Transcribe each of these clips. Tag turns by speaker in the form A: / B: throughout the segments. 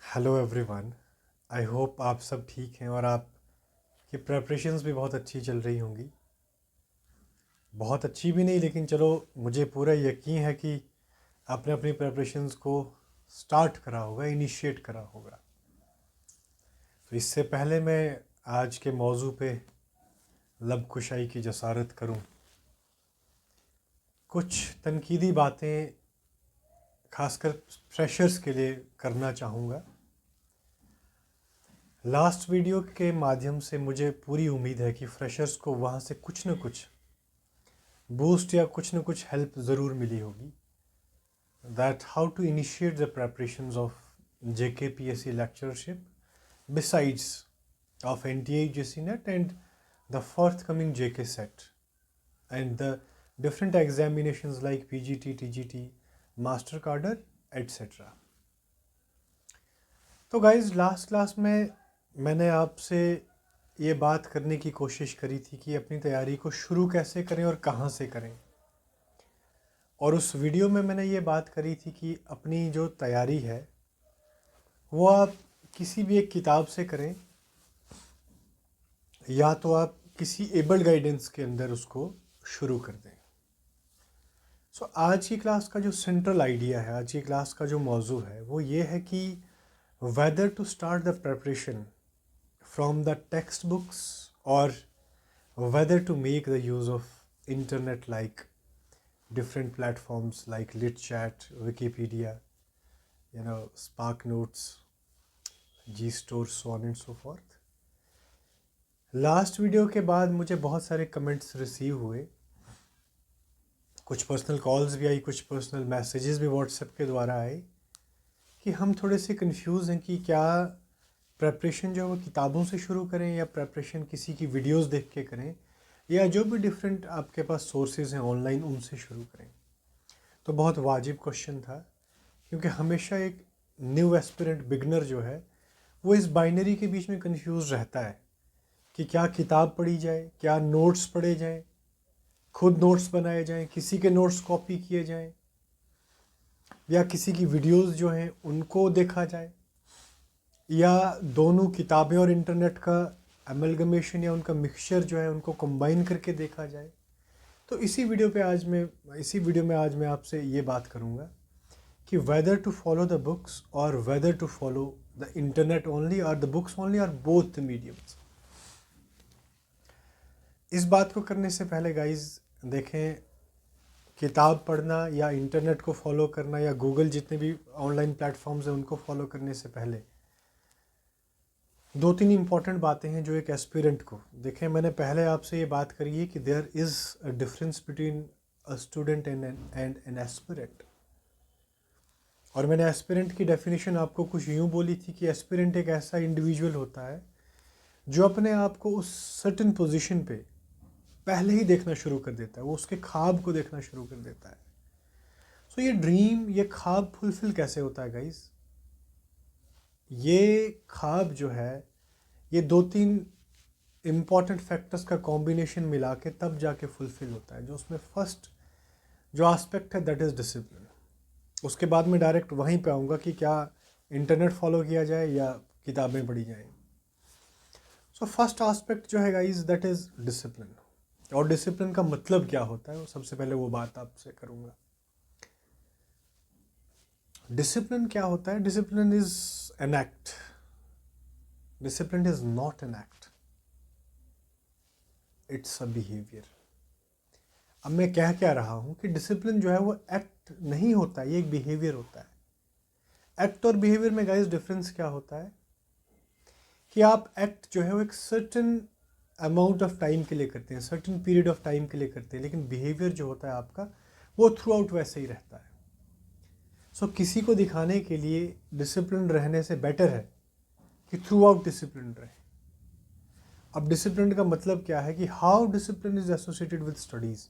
A: Hello everyone. I hope आप सब ठीक हैं और आपकी प्रेपरेशंस भी बहुत अच्छी चल रही होंगी। बहुत अच्छी भी नहीं, लेकिन चलो, मुझे पूरा यकीन है कि आपने अपनी प्रेपरेशंस को स्टार्ट करा होगा, इनिशिएट करा होगा। तो इससे पहले मैं आज के मौजू पे लब कुशाई की जसारत करूं, कुछ तनकीदी बातें खासकर फ्रेशर्स के लिए करना चाहूँगा। लास्ट वीडियो के माध्यम से मुझे पूरी उम्मीद है कि फ्रेशर्स को वहाँ से कुछ न कुछ बूस्ट या कुछ न कुछ हेल्प ज़रूर मिली होगी। That how to initiate the preparations of JKPSC lectureship besides of NTA UGC NET and the forthcoming JK set and the different examinations like PGT, TGT, Master Cadre, etc. तो guys last class में मैंने आपसे ये बात करने की कोशिश करी थी कि अपनी तैयारी को शुरू कैसे करें और कहाँ से करें। और उस वीडियो में मैंने ये बात करी थी कि अपनी जो तैयारी है वो आप किसी भी एक किताब से करें या तो आप किसी एबल्ड गाइडेंस के अंदर उसको शुरू कर दें। सो आज की क्लास का जो सेंट्रल आइडिया है, आज की क्लास का जो मौजू है वो ये है कि whether to start the preparation from the text books और whether to make the use of internet like different platforms like LitChat, Wikipedia, Spark Notes, Gstore, so on and so forth. Last video के बाद मुझे बहुत सारे comments receive हुए, कुछ personal calls भी आई, कुछ पर्सनल मैसेजेस भी व्हाट्सएप के द्वारा आए कि हम थोड़े से कंफ्यूज हैं कि क्या प्रेपरेशन जो है वो किताबों से शुरू करें या प्रेपरेशन किसी की वीडियोस देख के करें या जो भी डिफरेंट आपके पास सोर्सेज हैं ऑनलाइन उनसे शुरू करें। तो बहुत वाजिब क्वेश्चन था, क्योंकि हमेशा एक न्यू एस्पिरेंट बिगनर जो है वो इस बाइनरी के बीच में कंफ्यूज रहता है कि क्या किताब पढ़ी जाए, क्या नोट्स पढ़े जाएं, खुद नोट्स बनाए जाएं, किसी के नोट्स कॉपी किए जाएं या किसी की वीडियोस जो हैं उनको देखा जाए या दोनों किताबें और इंटरनेट का एमलगमेशन या उनका मिक्सचर जो है उनको कंबाइन करके देखा जाए। तो इसी वीडियो में आज मैं आपसे ये बात करूँगा कि whether to follow the books और whether to follow the internet only और द बुक्स ओनली और बोथ द मीडियम्स। इस बात को करने से पहले गाइज देखें, किताब पढ़ना या इंटरनेट को फॉलो करना या गूगल जितने भी ऑनलाइन प्लेटफॉर्म्स हैं उनको फॉलो करने से पहले दो तीन इंपॉर्टेंट बातें हैं जो एक एस्पिरेंट को देखें। मैंने पहले आपसे ये बात करी है कि there is a difference between a student and an aspirant. और मैंने एस्पिरेंट की डेफिनेशन आपको कुछ यूँ बोली थी कि एस्पिरेंट एक ऐसा इंडिविजुअल होता है जो अपने आप को उस सर्टेन पोजीशन पे पहले ही देखना शुरू कर देता है, वो उसके ख्वाब को देखना शुरू कर देता है। सो ये ड्रीम, ये ख्वाब फुलफिल कैसे होता है गाइज? ये ख्वाब जो है ये दो तीन इम्पॉर्टेंट फैक्टर्स का कॉम्बिनेशन मिला के तब जाके फुलफिल होता है। जो उसमें फर्स्ट जो आस्पेक्ट है दैट इज़ डिसिप्लिन। उसके बाद मैं डायरेक्ट वहीं पे आऊँगा कि क्या इंटरनेट फॉलो किया जाए या किताबें पढ़ी जाएं। सो फर्स्ट आस्पेक्ट जो है गाइज दैट इज़ डिसिप्लिन। और डिसिप्लिन का मतलब क्या होता है वो सबसे पहले वो बात आपसे करूँगा। डिसिप्लिन क्या होता है? Discipline is an act, discipline is not an act, it's a behaviour. अब मैं कह क्या रहा हूँ कि डिसिप्लिन जो है वो एक्ट नहीं होता है, ये एक बिहेवियर होता है। एक्ट और बिहेवियर में गाइस डिफरेंस क्या होता है कि आप एक्ट जो है वो एक सर्टेन अमाउंट ऑफ टाइम के लिए करते हैं, सर्टेन पीरियड ऑफ टाइम के लिए करते हैं, लेकिन बिहेवियर जो होता है आपका वो थ्रू आउट वैसे ही रहता है। सो किसी को दिखाने के लिए डिसिप्लिन रहने से बेटर है कि थ्रू आउट डिसिप्लिन रहे। अब डिसिप्लिन का मतलब क्या है कि how discipline is associated with studies.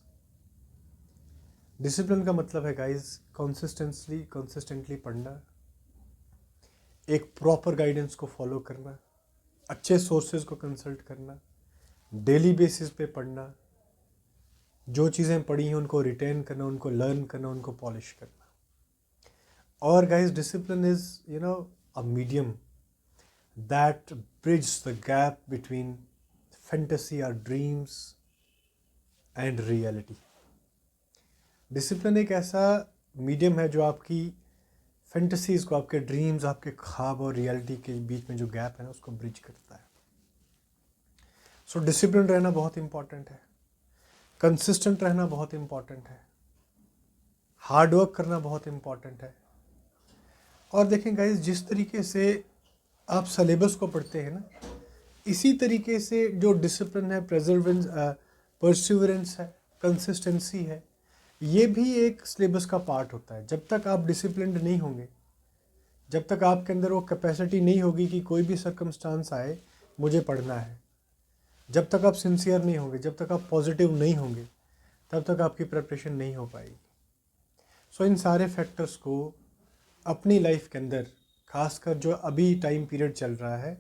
A: Discipline का मतलब है गाइज कंसिस्टेंटली पढ़ना, एक प्रॉपर गाइडेंस को फॉलो करना, अच्छे सोर्सेज को कंसल्ट करना, डेली बेसिस पे पढ़ना, जो चीज़ें पढ़ी हैं उनको रिटेन करना, उनको लर्न करना, उनको पॉलिश करना। और guys discipline is a medium that bridges the gap between fantasy or dreams and reality. Discipline एक ऐसा मीडियम है जो आपकी फैंटेसीज को, आपके ड्रीम्स, आपके ख्वाब और रियलिटी के बीच में जो गैप है ना, उसको ब्रिज करता है. सो डिसिप्लिन रहना बहुत इंपॉर्टेंट है, कंसिस्टेंट रहना बहुत इंपॉर्टेंट है, हार्ड वर्क करना बहुत इंपॉर्टेंट है. और देखें गाइस, जिस तरीके से आप सिलेबस को पढ़ते हैं ना, इसी तरीके से जो डिसिप्लिन है, परसिवरेंस है, कंसिस्टेंसी है, ये भी एक सिलेबस का पार्ट होता है. जब तक आप डिसिप्लिन्ड नहीं होंगे, जब तक आपके अंदर वो कैपेसिटी नहीं होगी कि कोई भी सर्कमस्टांस आए मुझे पढ़ना है, जब तक आप सिंसियर नहीं होंगे, जब तक आप पॉजिटिव नहीं होंगे, तब तक आपकी प्रिपरेशन नहीं हो पाएगी. सो इन सारे फैक्टर्स को अपनी लाइफ के अंदर, खासकर जो अभी टाइम पीरियड चल रहा है,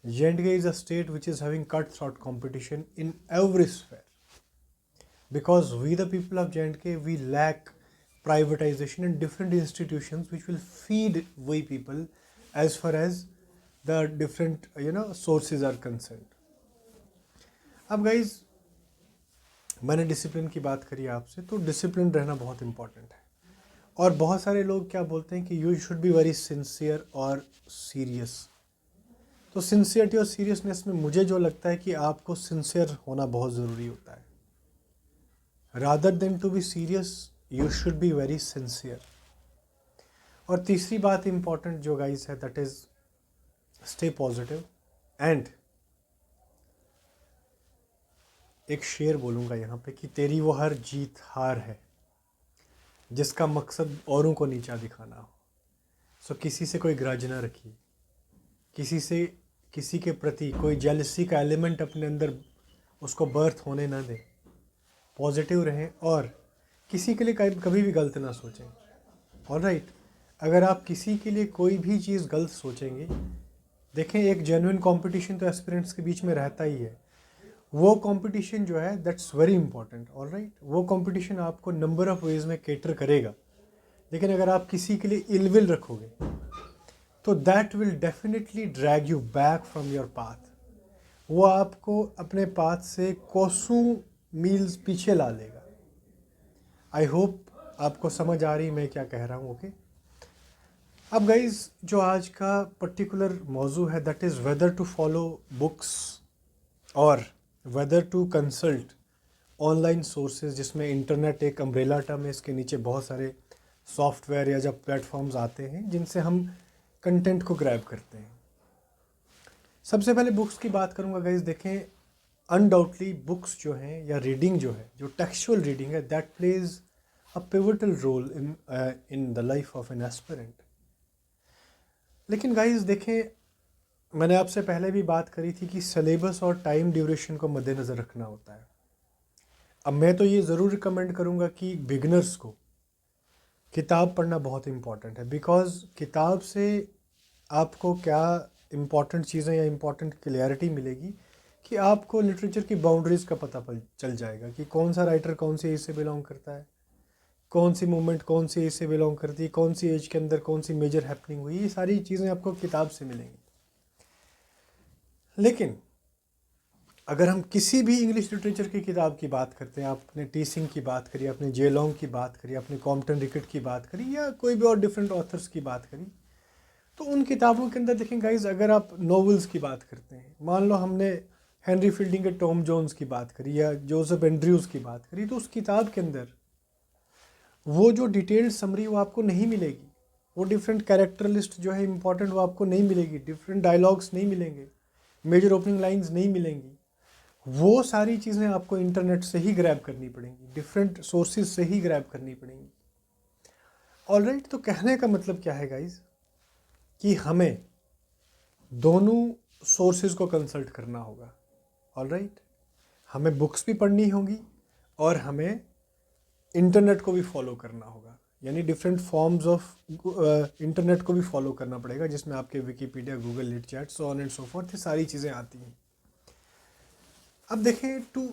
A: J&K is a state which is having cutthroat competition in every sphere. Because we the people of J&K, we lack privatization and different institutions which will feed we people as far as the different sources are concerned. अब guys, मैंने discipline की बात करी आपसे, तो discipline रहना बहुत important है. और बहुत सारे लोग क्या बोलते हैं कि you should be very sincere और सीरियस. तो सिंसियरिटी और सीरियसनेस में मुझे जो लगता है कि आपको सिंसियर होना बहुत ज़रूरी होता है. Rather than to be serious, you should be very sincere. और तीसरी बात इंपॉर्टेंट जो गाइस है, that is stay positive. And एक शेर बोलूँगा यहाँ पे कि तेरी वो हर जीत हार है जिसका मकसद औरों को नीचा दिखाना हो. सो किसी से कोई ग्रज ना रखिए, किसी के प्रति कोई जेलसी का एलिमेंट अपने अंदर उसको बर्थ होने ना दें. पॉजिटिव रहें और किसी के लिए कभी भी गलत ना सोचें. ऑलराइट, अगर आप किसी के लिए कोई भी चीज़ गलत सोचेंगे, देखें एक जेन्युइन कंपटीशन तो एस्पिरेंट्स के बीच में रहता ही है. वो कंपटीशन जो है, दैट्स वेरी इंपॉर्टेंट. ऑलराइट, वो कंपटीशन आपको नंबर ऑफ वेज में केटर करेगा. लेकिन अगर आप किसी के लिए इलविल रखोगे तो that will definitely drag you back from your path. वो आपको अपने पाथ से कोसों मील्स पीछे ला लेगा. आई होप आपको समझ आ रही मैं क्या कह रहा हूँ. ओके, अब गाइज, जो आज का पर्टिकुलर मौजू है, that is whether to follow books और whether to consult online sources, जिसमें इंटरनेट एक अम्ब्रेला टर्म है. इसके नीचे बहुत सारे सॉफ्टवेयर या जब प्लेटफॉर्म्स आते हैं जिनसे हम कंटेंट को ग्रैब करते हैं. सबसे पहले बुक्स की बात करूंगा गाइज. देखें, अनडाउटली बुक्स जो हैं या रीडिंग जो है, जो टेक्सचुअल रीडिंग है, that plays a pivotal role in the life of an aspirant. लेकिन गाइज देखें, मैंने आपसे पहले भी बात करी थी कि सिलेबस और टाइम ड्यूरेशन को मद्देनज़र रखना होता है. अब मैं तो ये ज़रूर रिकमेंड करूँगा कि बिगनर्स को किताब पढ़ना बहुत इम्पॉर्टेंट है. बिकॉज किताब से आपको क्या इम्पॉर्टेंट चीज़ें या इम्पॉर्टेंट क्लियरिटी मिलेगी कि आपको लिटरेचर की बाउंड्रीज़ का पता चल जाएगा कि कौन सा राइटर कौन सी एज से बिलोंग करता है, कौन सी मूवमेंट कौन सी एज से बिलोंग करती है, कौन सी एज के अंदर कौन सी मेजर हैपनिंग हुई. ये सारी चीज़ें आपको किताब से मिलेंगी. लेकिन अगर हम किसी भी इंग्लिश लिटरेचर की किताब की बात करते हैं, आपने टी सिंह की बात करी, आपने जे लॉन्ग की बात करी, आपने कॉम्पटन रिकेट की बात करी, या कोई भी और डिफरेंट ऑथर्स की बात करी, तो उन किताबों के अंदर देखें गाइज, अगर आप नॉवेल्स की बात करते हैं, मान लो हमने हेनरी फील्डिंग के टॉम जोन्स की बात करी या जोसेफ एंड्रयूज़ की बात करी, तो उस किताब के अंदर वो जो डिटेल्ड समरी वो आपको नहीं मिलेगी. वो डिफरेंट कैरेक्टर लिस्ट जो है इंपॉर्टेंट, वो आपको नहीं मिलेगी. डिफरेंट डायलॉग्स नहीं मिलेंगे, मेजर ओपनिंग लाइंस नहीं मिलेंगी. वो सारी चीज़ें आपको इंटरनेट से ही ग्रैब करनी पड़ेंगी, डिफरेंट सोर्सेज से ही ग्रैब करनी पड़ेंगी. ऑलराइट, तो कहने का मतलब क्या है गाइज, कि हमें दोनों सोर्सेज को कंसल्ट करना होगा. ऑलराइट, हमें बुक्स भी पढ़नी होगी और हमें इंटरनेट को भी फॉलो करना होगा. यानी डिफरेंट फॉर्म्स ऑफ इंटरनेट को भी फॉलो करना पड़ेगा, जिसमें आपके Wikipedia, Google lit chat, so on and so forth, ये सारी चीज़ें आती हैं. अब देखें, to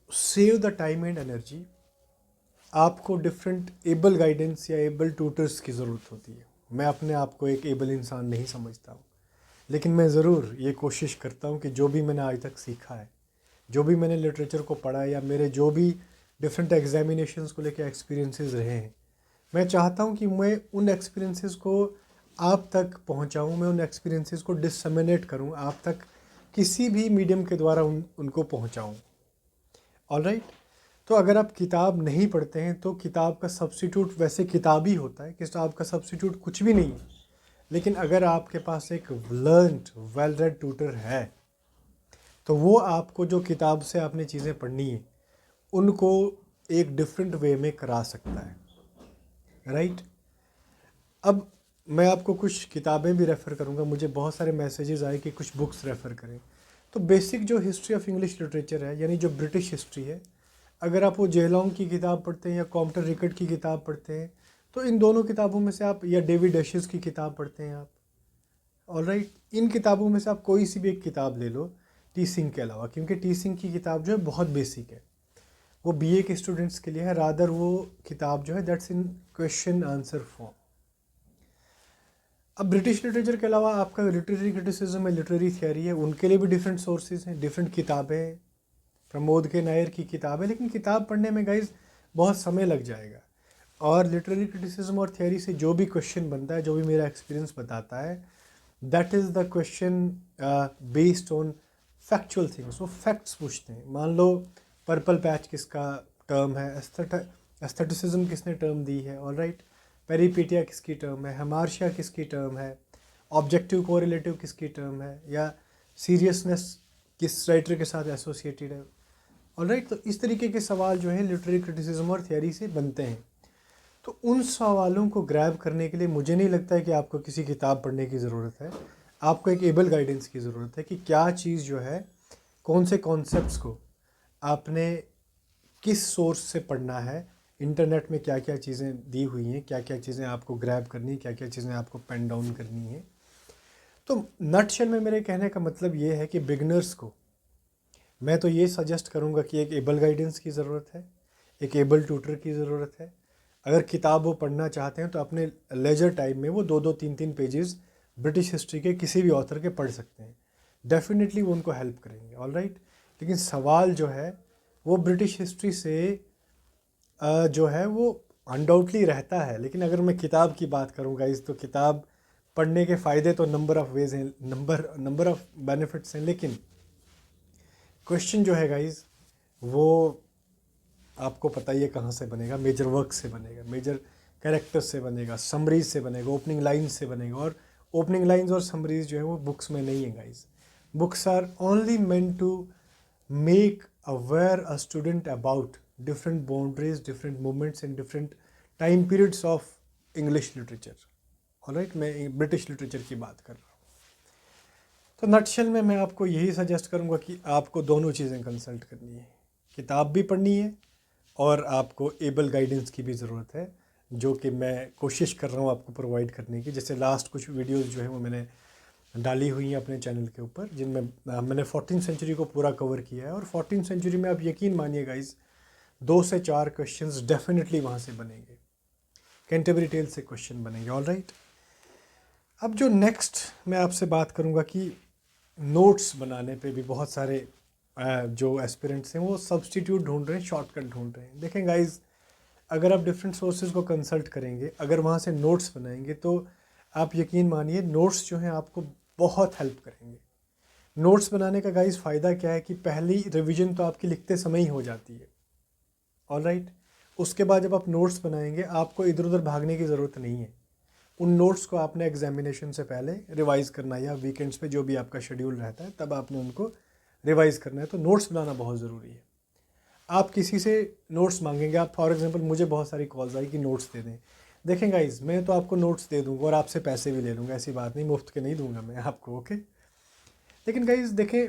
A: save the time and energy आपको डिफरेंट एबल गाइडेंस या एबल ट्यूटर्स की ज़रूरत होती है. मैं अपने आप को एक एबल इंसान नहीं समझता हूँ, लेकिन मैं ज़रूर ये कोशिश करता हूँ कि जो भी मैंने आज तक सीखा है, जो भी मैंने लिटरेचर को पढ़ा है, या मेरे जो भी डिफरेंट एग्जामिनेशंस को लेकर एक्सपीरियंसेस रहे हैं, मैं चाहता हूँ कि मैं उन एक्सपीरियंसेस को आप तक पहुँचाऊँ, मैं उन एक्सपीरियंसेस को डिसमिनेट करूँ, आप तक किसी भी मीडियम के द्वारा उनको पहुँचाऊँ। ऑलराइट, तो अगर आप किताब नहीं पढ़ते हैं तो किताब का सब्स्टिट्यूट वैसे किताब ही होता है, किताब का सब्स्टिट्यूट कुछ भी नहीं है। लेकिन अगर आपके पास एक लर्नड वेल रेड ट्यूटर है तो वो आपको जो किताब से आपने चीज़ें पढ़नी है उनको एक डिफरेंट वे में करा सकता है, राइट। अब मैं आपको कुछ किताबें भी रेफ़र करूँगा, मुझे बहुत सारे मैसेजेस आए कि कुछ बुक्स रेफ़र करें। तो बेसिक जो हिस्ट्री ऑफ इंग्लिश लिटरेचर है, यानी जो ब्रिटिश हिस्ट्री है, अगर आप वो जेलोंग की किताब पढ़ते हैं या कॉम्प्टन रिकट की किताब पढ़ते हैं, तो इन दोनों किताबों में से आप, या डेविड एशेस की किताब पढ़ते हैं आप, ऑलराइट, इन किताबों में से आप कोई सी भी एक किताब ले लो टी सिंह के अलावा, क्योंकि टी सिंह की किताब जो है बहुत बेसिक है, वो बीए के स्टूडेंट्स के लिए है, रादर वो किताब जो है that's in question answer form. अब ब्रिटिश लिटरेचर के अलावा आपका लिटरेरी क्रिटिसिज्म है, लिटरेरी थियरी है, उनके लिए भी डिफरेंट सोर्सेज हैं, डिफरेंट किताबें हैं, प्रमोद के नायर की किताब है, लेकिन किताब पढ़ने में गाइज बहुत समय लग जाएगा। और लिटरेरी क्रिटिसिज्म और थियरी से जो भी क्वेश्चन बनता है, जो भी मेरा एक्सपीरियंस बताता है, that is the question based on factual things. वो फैक्ट्स पूछते हैं। मान लो पर्पल पैच किसका टर्म है, एस्थेटिसिज्म किसने टर्म दी है, ऑलराइट, पेरीपीटिया किसकी टर्म है, हमार्शिया किसकी टर्म है, ऑब्जेक्टिव कोरिलेटिव किसकी टर्म है, या सीरियसनेस किस राइटर के साथ एसोसिएटेड है, ऑलराइट। तो इस तरीके के सवाल जो है लिटरेरी क्रिटिसिज्म और थियरी से बनते हैं। तो उन सवालों को ग्रैब करने के लिए मुझे नहीं लगता है कि आपको किसी किताब पढ़ने की ज़रूरत है, आपको एक एबल गाइडेंस की ज़रूरत है कि क्या चीज़ जो है, कौन से कॉन्सेप्ट्स को आपने किस सोर्स से पढ़ना है, इंटरनेट में क्या क्या चीज़ें दी हुई हैं, क्या क्या चीज़ें आपको ग्रैब करनी है, क्या क्या चीज़ें आपको पेन डाउन करनी है। तो नटशेल में मेरे कहने का मतलब ये है कि बिगनर्स को मैं तो ये सजेस्ट करूँगा कि एक एबल गाइडेंस की ज़रूरत है, एक एबल ट्यूटर की ज़रूरत है। अगर किताब वो पढ़ना चाहते हैं तो अपने लेजर टाइम में वो 2-2 3-3 पेजेस ब्रिटिश हिस्ट्री के किसी भी ऑथर के पढ़ सकते हैं, डेफिनेटली वो उनको हेल्प करेंगे, ऑलराइट। लेकिन सवाल जो है वो ब्रिटिश हिस्ट्री से जो है वो अनडाउटली रहता है। लेकिन अगर मैं किताब की बात करूँगा इस, तो किताब पढ़ने के फ़ायदे तो नंबर ऑफ़ वेज़ हैं, नंबर ऑफ़ बेनिफिट्स हैं, लेकिन क्वेश्चन जो है गाइज वो आपको पता ही है कहाँ से बनेगा, मेजर वर्क से बनेगा, मेजर कैरेक्टर्स से बनेगा, समरीज से बनेगा, ओपनिंग लाइन्स से बनेगा। और ओपनिंग लाइन्स और समरीज जो है वो बुक्स में नहीं है guys. Books are only meant to make aware a student about different boundaries, different movements and different time periods of English literature, alright. मैं ब्रिटिश लिटरेचर की बात कर रहा हूँ। तो नटशेल में मैं आपको यही सजेस्ट करूँगा कि आपको दोनों चीज़ें कंसल्ट करनी है, किताब भी पढ़नी है और आपको एबल गाइडेंस की भी ज़रूरत है, जो कि मैं कोशिश कर रहा हूँ आपको प्रोवाइड करने की। जैसे लास्ट कुछ वीडियोस जो है वो मैंने डाली हुई हैं अपने चैनल के ऊपर, जिनमें मैंने 14th सेंचुरी को पूरा कवर किया है। और 14th सेंचुरी में आप यकीन मानिए गाइस 2 से 4 क्वेश्चंस डेफिनेटली वहाँ से बनेंगे, कैंटरबरी टेल से क्वेश्चन बनेंगे, ऑलराइट। अब जो नेक्स्ट मैं आपसे बात करूँगा कि नोट्स बनाने पे भी बहुत सारे जो एस्पिरेंट्स हैं वो सब्स्टिट्यूट ढूंढ रहे हैं, शॉर्टकट ढूंढ रहे हैं। देखें गाइज, अगर आप डिफरेंट सोर्सेज को कंसल्ट करेंगे, अगर वहाँ से नोट्स बनाएंगे, तो आप यकीन मानिए नोट्स जो हैं आपको बहुत हेल्प करेंगे। नोट्स बनाने का गाइज फ़ायदा क्या है कि पहली रिवीजन तो आपकी लिखते समय ही हो जाती है, ऑलराइट। उसके बाद जब आप नोट्स बनाएंगे आपको इधर उधर भागने की ज़रूरत नहीं है। उन नोट्स को आपने एग्जामिनेशन से पहले रिवाइज करना है, या वीकेंड्स पे जो भी आपका शेड्यूल रहता है तब आपने उनको रिवाइज करना है। तो नोट्स बनाना बहुत ज़रूरी है। आप किसी से नोट्स मांगेंगे, आप फॉर एग्जांपल, मुझे बहुत सारी कॉल्स आई कि नोट्स दे दें। देखें गाइज, मैं तो आपको नोट्स दे दूंगा और आपसे पैसे भी ले लूँगा, ऐसी बात नहीं, मुफ्त के नहीं दूंगा मैं आपको, ओके। लेकिन गाइज देखें,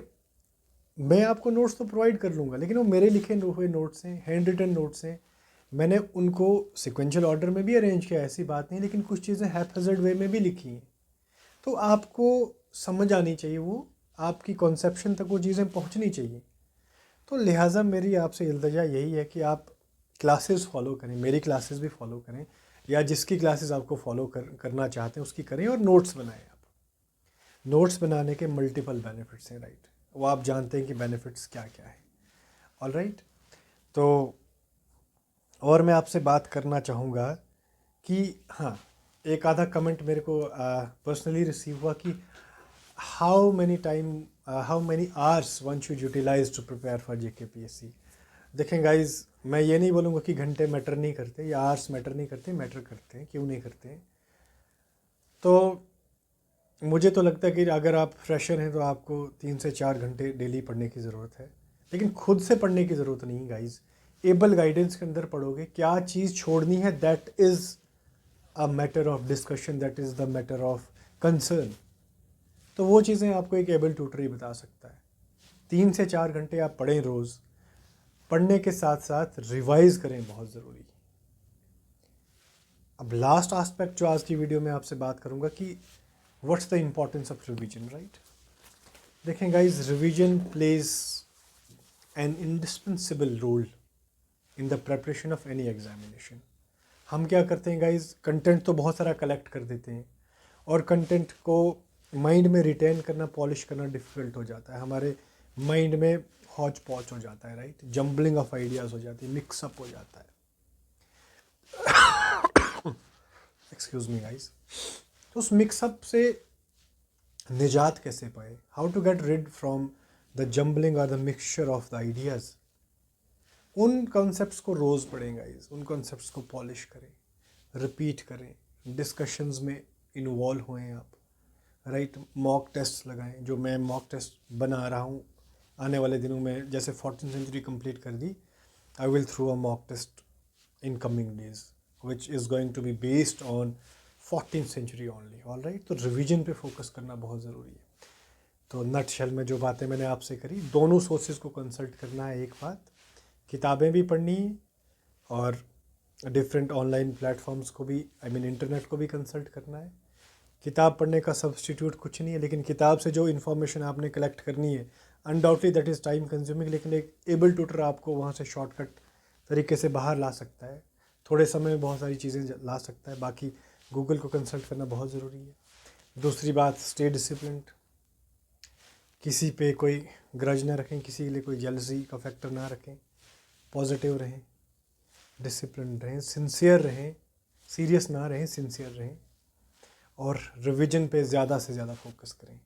A: मैं आपको नोट्स तो प्रोवाइड कर लूँगा, लेकिन वो मेरे लिखे हुए नोट्स हैं, हैंड रिटन नोट्स हैं। मैंने उनको सिक्वेंशियल ऑर्डर में भी अरेंज किया, ऐसी बात नहीं, लेकिन कुछ चीज़ें हैफेज़र्ड वे में भी लिखी हैं। तो आपको समझ आनी चाहिए, वो आपकी कॉन्सेप्शन तक वो चीज़ें पहुंचनी चाहिए। तो लिहाजा मेरी आपसे इल्तिजा यही है कि आप क्लासेस फॉलो करें, मेरी क्लासेस भी फॉलो करें। या जिसकी क्लासेस आपको फॉलो करना चाहते हैं उसकी करें और नोट्स बनाएं आप। नोट्स बनाने के मल्टीपल बेनिफिट्स हैं, राइट, वो आप जानते हैं कि बेनिफिट्स क्या क्या है। ऑल राइट, तो और मैं आपसे बात करना चाहूँगा कि हाँ, एक आधा कमेंट मेरे को पर्सनली रिसीव हुआ कि how many hours one should utilize to prepare for JKPSC। देखें गाइज, मैं ये नहीं बोलूँगा कि घंटे मैटर नहीं करते या आवर्स मैटर नहीं करते, मैटर करते हैं, क्यों नहीं करते हैं। तो मुझे तो लगता है कि अगर आप फ्रेशर हैं तो आपको 3 से 4 घंटे डेली पढ़ने की ज़रूरत है, लेकिन खुद से पढ़ने की ज़रूरत नहीं गाइज। एबल गाइडेंस के अंदर पढ़ोगे, क्या चीज़ छोड़नी है that is a matter of discussion, that is the matter of concern. तो वो चीज़ें आपको एक एबल ट्यूटर ही बता सकता है। 3 से 4 घंटे आप पढ़ें रोज़, पढ़ने के साथ साथ रिवाइज करें, बहुत ज़रूरी। अब लास्ट एस्पेक्ट जो आज की वीडियो में आपसे बात करूंगा कि what's the importance of revision, right. देखें guys, revision plays an indispensable role in the preparation of any examination. हम क्या करते हैं गाइज, कंटेंट तो बहुत सारा कलेक्ट कर देते हैं और कंटेंट को माइंड में रिटेन करना, पॉलिश करना डिफ़िकल्ट हो जाता है। हमारे माइंड में हौच पौच हो जाता है, राइट, जम्बलिंग ऑफ आइडियाज़ हो जाती है, मिक्सअप हो जाता है। Excuse me guys. तो उस मिक्सअप से निजात कैसे पाए, how to get rid from the jumbling और the mixture of the ideas. उन कॉन्सेप्ट्स को रोज़ पढ़ें गाइस, उन कॉन्सेप्ट्स को पॉलिश करें, रिपीट करें, डिस्कशंस में इन्वॉल्व हुए आप, राइट। मॉक टेस्ट लगाएं, जो मैं मॉक टेस्ट बना रहा हूँ आने वाले दिनों में, जैसे 14th सेंचुरी कंप्लीट कर दी, I will through a mock test in coming days which is going to be based on 14th century only, all right। तो रिवीजन पे फोकस करना बहुत ज़रूरी है। तो नट शेल में जो बातें मैंने आपसे करी, दोनों सोर्सेज को कंसल्ट करना है, एक बात, किताबें भी पढ़नी है और डिफरेंट ऑनलाइन प्लेटफॉर्म्स को भी, आई मीन इंटरनेट को भी कंसल्ट करना है। किताब पढ़ने का सब्सटीट्यूट कुछ नहीं है, लेकिन किताब से जो इन्फॉर्मेशन आपने कलेक्ट करनी है undoubtedly that is time consuming, लेकिन एक एबल ट्यूटर आपको वहाँ से शॉर्टकट तरीके से बाहर ला सकता है, थोड़े समय में बहुत सारी चीज़ें ला सकता है। बाकी गूगल को कंसल्ट करना बहुत ज़रूरी है। दूसरी बात, स्टे डिसिप्लिन्ड, किसी पे कोई ग्रज ना रखें, किसी के लिए कोई जेलसी का फैक्टर ना रखें, पॉजिटिव रहें, डिसिप्लिन रहें, सिंसियर रहें, सीरियस ना रहें, सिंसियर रहें, और रिवीजन पे ज़्यादा से ज़्यादा फोकस करें।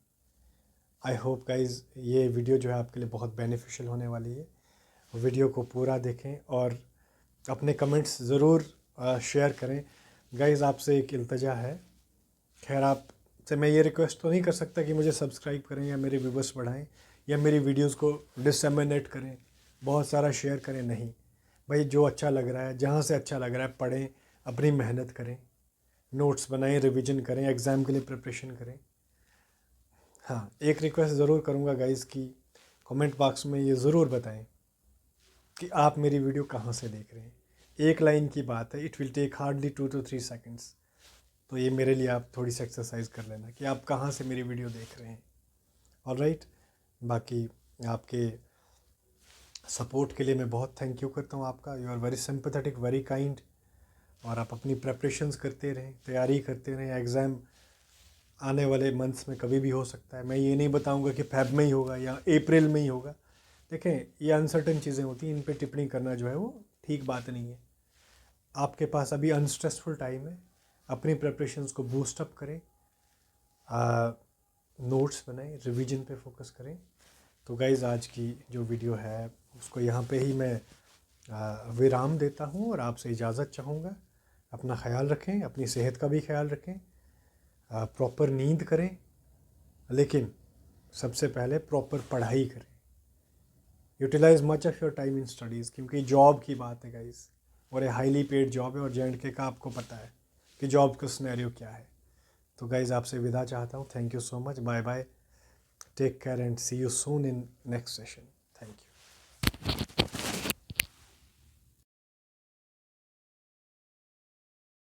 A: आई होप गाइज ये वीडियो जो है आपके लिए बहुत बेनिफिशियल होने वाली है। वीडियो को पूरा देखें और अपने कमेंट्स ज़रूर शेयर करें। गाइज़, आपसे एक इल्तजा है, खैर आपसे मैं ये रिक्वेस्ट तो नहीं कर सकता कि मुझे सब्सक्राइब करें या मेरे व्यूवर्स बढ़ाएं या मेरी वीडियोस को डिसमिनेट करें, बहुत सारा शेयर करें, नहीं भाई, जो अच्छा लग रहा है, जहाँ से अच्छा लग रहा है पढ़ें, अपनी मेहनत करें, नोट्स बनाएं, रिवीजन करें, एग्ज़ाम के लिए प्रिपरेशन करें। हाँ, एक रिक्वेस्ट ज़रूर करूँगा गाइज़ कि कमेंट बॉक्स में ये ज़रूर बताएं कि आप मेरी वीडियो कहाँ से देख रहे हैं। एक लाइन की बात है, it will take hardly 2 to 3 seconds. तो ये मेरे लिए आप थोड़ी सी एक्सरसाइज कर लेना कि आप कहाँ से मेरी वीडियो देख रहे हैं। ऑल राइट, बाकी आपके सपोर्ट के लिए मैं बहुत थैंक यू करता हूँ आपका। You are very sympathetic, very kind, और आप अपनी प्रेपरेशंस करते रहें, तैयारी करते रहें। एग्ज़ाम आने वाले मंथ्स में कभी भी हो सकता है, मैं ये नहीं बताऊँगा कि फेब में ही होगा या अप्रैल में ही होगा। देखें, ये अनसर्टन चीज़ें होती हैं, इन पे टिप्पणी करना जो है वो ठीक बात नहीं है। आपके पास अभी अनस्ट्रेसफुल टाइम है, अपनी प्रिपरेशंस को बूस्ट अप करें, नोट्स बनाएं, रिवीजन पे फोकस करें। तो गाइज़, आज की जो वीडियो है उसको यहाँ पे ही मैं विराम देता हूँ और आपसे इजाज़त चाहूँगा। अपना ख्याल रखें, अपनी सेहत का भी ख्याल रखें, प्रॉपर नींद करें, लेकिन सबसे पहले प्रॉपर पढ़ाई करें। Utilize much of your time in studies, क्योंकि जॉब की बात है गाइज़, और ये हाईली पेड जॉब है, और JNK का आपको पता है कि जॉब का सिनेरियो क्या है। तो गाइज़, आपसे विदा चाहता हूँ। Thank you so much, bye bye, take care and see you soon in next session.